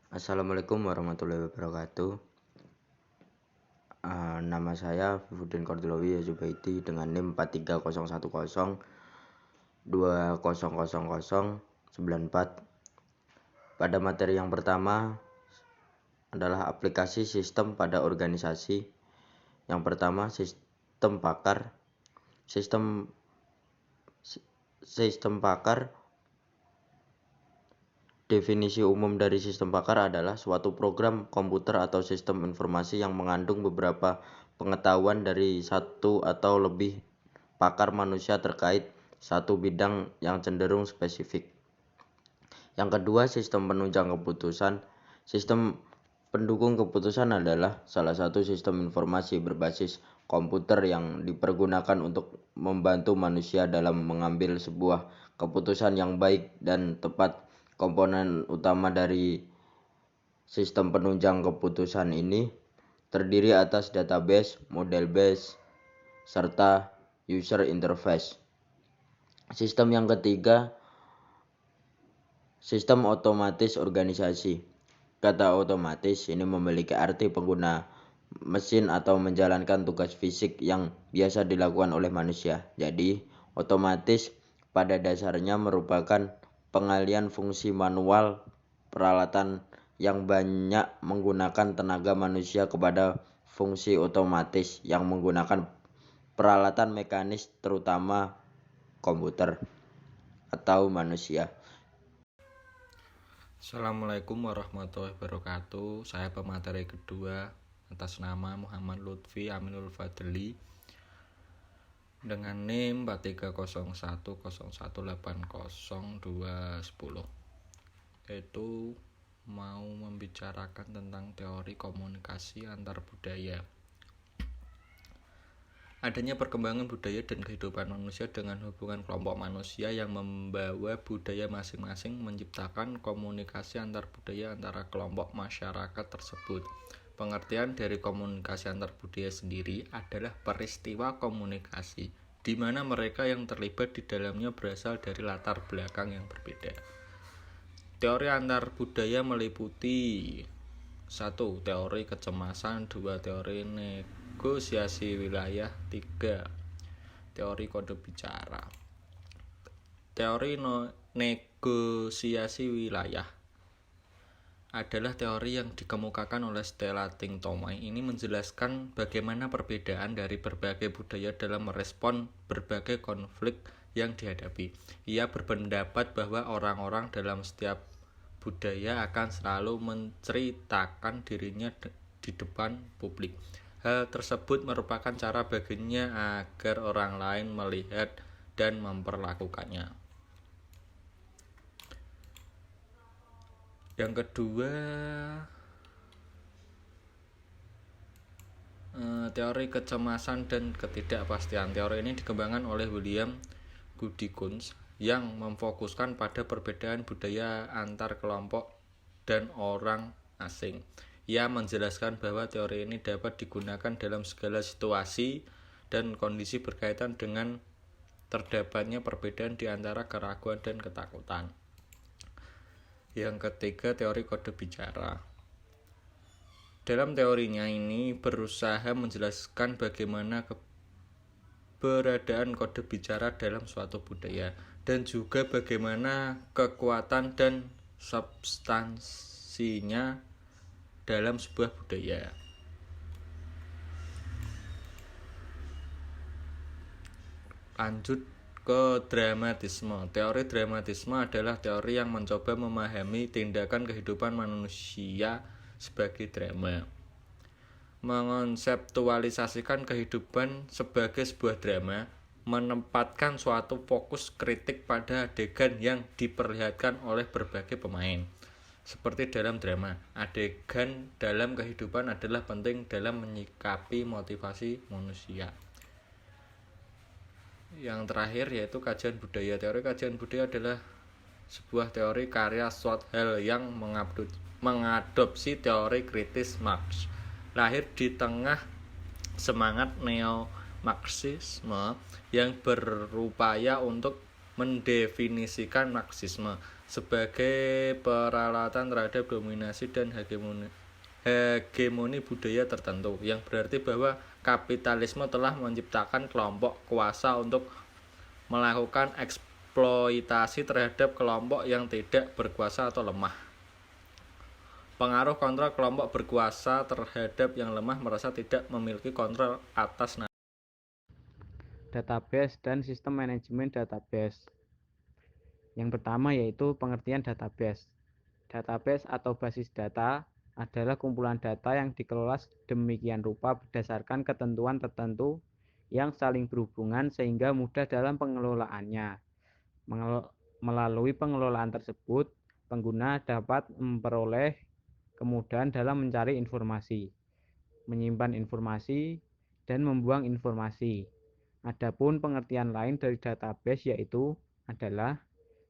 Assalamualaikum warahmatullahi wabarakatuh. Nama saya Fifuddin Kordilowi Yazubaidi dengan NIM 43010200094. Pada materi yang pertama adalah aplikasi sistem pada organisasi. Yang pertama, sistem pakar. Sistem pakar. Definisi umum dari sistem pakar adalah suatu program komputer atau sistem informasi yang mengandung beberapa pengetahuan dari satu atau lebih pakar manusia terkait satu bidang yang cenderung spesifik. Yang kedua, sistem penunjang keputusan. Sistem pendukung keputusan adalah salah satu sistem informasi berbasis komputer yang dipergunakan untuk membantu manusia dalam mengambil sebuah keputusan yang baik dan tepat. Komponen utama dari sistem penunjang keputusan ini terdiri atas database, model base, serta user interface. Sistem yang ketiga, sistem otomatis organisasi. Kata otomatis ini memiliki arti pengguna mesin atau menjalankan tugas fisik yang biasa dilakukan oleh manusia. Jadi, otomatis pada dasarnya merupakan pengalihan fungsi manual peralatan yang banyak menggunakan tenaga manusia kepada fungsi otomatis yang menggunakan peralatan mekanis terutama komputer atau manusia. Assalamualaikum warahmatullahi wabarakatuh. Saya pemateri kedua atas nama Muhammad Lutfi Aminul Fadli dengan NIM 43010180210, yaitu mau membicarakan tentang teori komunikasi antar budaya. Adanya perkembangan budaya dan kehidupan manusia dengan hubungan kelompok manusia yang membawa budaya masing-masing menciptakan komunikasi antar budaya antara kelompok masyarakat tersebut. Pengertian dari komunikasi antar budaya sendiri adalah peristiwa komunikasi di mana mereka yang terlibat di dalamnya berasal dari latar belakang yang berbeda. Teori antar budaya meliputi 1. Teori kecemasan, 2. Teori negosiasi wilayah, 3. Teori kode bicara. Teori negosiasi wilayah adalah teori yang dikemukakan oleh Stella Ting Tomai. Ini menjelaskan bagaimana perbedaan dari berbagai budaya dalam merespon berbagai konflik yang dihadapi. Ia berpendapat bahwa orang-orang dalam setiap budaya akan selalu menceritakan dirinya di depan publik. Hal tersebut merupakan cara baginya agar orang lain melihat dan memperlakukannya. Yang kedua, teori kecemasan dan ketidakpastian. Teori ini dikembangkan oleh William Goodikins yang memfokuskan pada perbedaan budaya antar kelompok dan orang asing. Ia menjelaskan bahwa teori ini dapat digunakan dalam segala situasi dan kondisi berkaitan dengan terdapatnya perbedaan di antara keraguan dan ketakutan. Yang ketiga, teori kode bicara. Dalam teorinya ini berusaha menjelaskan bagaimana keberadaan kode bicara dalam suatu budaya dan juga bagaimana kekuatan dan substansinya dalam sebuah budaya. Lanjut ke dramatisme. Teori dramatisme adalah teori yang mencoba memahami tindakan kehidupan manusia sebagai drama. Mengonseptualisasikan kehidupan sebagai sebuah drama, menempatkan suatu fokus kritik pada adegan yang diperlihatkan oleh berbagai pemain. Seperti dalam drama, adegan dalam kehidupan adalah penting dalam menyikapi motivasi manusia. Yang terakhir yaitu kajian budaya. Teori kajian budaya adalah sebuah teori karya Schwarzschild yang mengadopsi teori kritis Marx. Lahir di tengah semangat neo-Marxisme yang berupaya untuk mendefinisikan Marxisme sebagai peralatan terhadap dominasi dan hegemoni budaya tertentu, yang berarti bahwa kapitalisme telah menciptakan kelompok kuasa untuk melakukan eksploitasi terhadap kelompok yang tidak berkuasa atau lemah. Pengaruh kontrol kelompok berkuasa terhadap yang lemah merasa tidak memiliki kontrol atas database dan sistem manajemen database. Yang pertama yaitu pengertian database. Database atau basis data adalah kumpulan data yang dikelola demikian rupa berdasarkan ketentuan tertentu yang saling berhubungan sehingga mudah dalam pengelolaannya. Melalui pengelolaan tersebut, pengguna dapat memperoleh kemudahan dalam mencari informasi, menyimpan informasi, dan membuang informasi. Adapun pengertian lain dari database yaitu adalah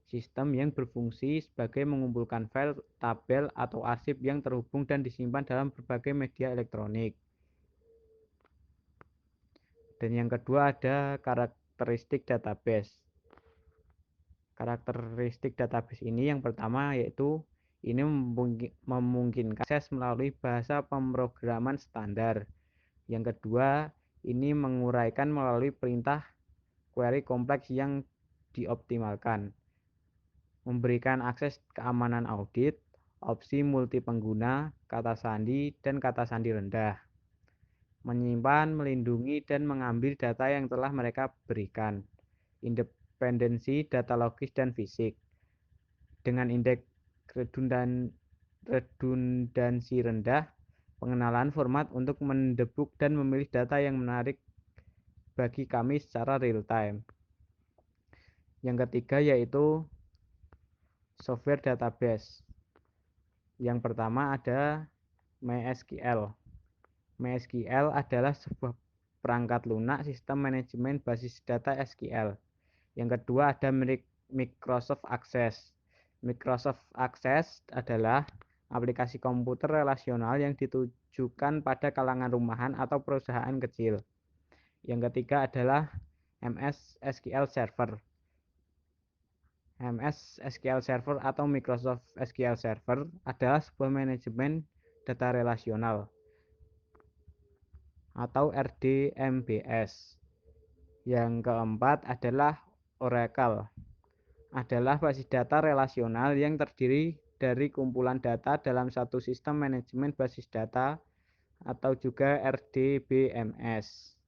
sistem yang berfungsi sebagai mengumpulkan file, tabel, atau arsip yang terhubung dan disimpan dalam berbagai media elektronik. Dan yang kedua ada karakteristik database. Karakteristik database ini yang pertama yaitu ini memungkinkan akses melalui bahasa pemrograman standar. Yang kedua, ini menguraikan melalui perintah query kompleks yang dioptimalkan. Memberikan akses keamanan audit, opsi multi pengguna, kata sandi, dan kata sandi rendah. Menyimpan, melindungi, dan mengambil data yang telah mereka berikan. Independensi data logis dan fisik. Dengan indeks redundansi rendah, pengenalan format untuk mendebug dan memilih data yang menarik bagi kami secara real time. Yang ketiga yaitu software database. Yang pertama ada MySQL. MySQL adalah sebuah perangkat lunak sistem manajemen basis data SQL. Yang kedua ada Microsoft Access. Microsoft Access adalah aplikasi komputer relasional yang ditujukan pada kalangan rumahan atau perusahaan kecil. Yang ketiga adalah MS SQL Server. MS SQL Server atau Microsoft SQL Server adalah sebuah manajemen data relasional atau RDMBS. Yang keempat adalah Oracle. Adalah basis data relasional yang terdiri dari kumpulan data dalam satu sistem manajemen basis data atau juga RDBMS.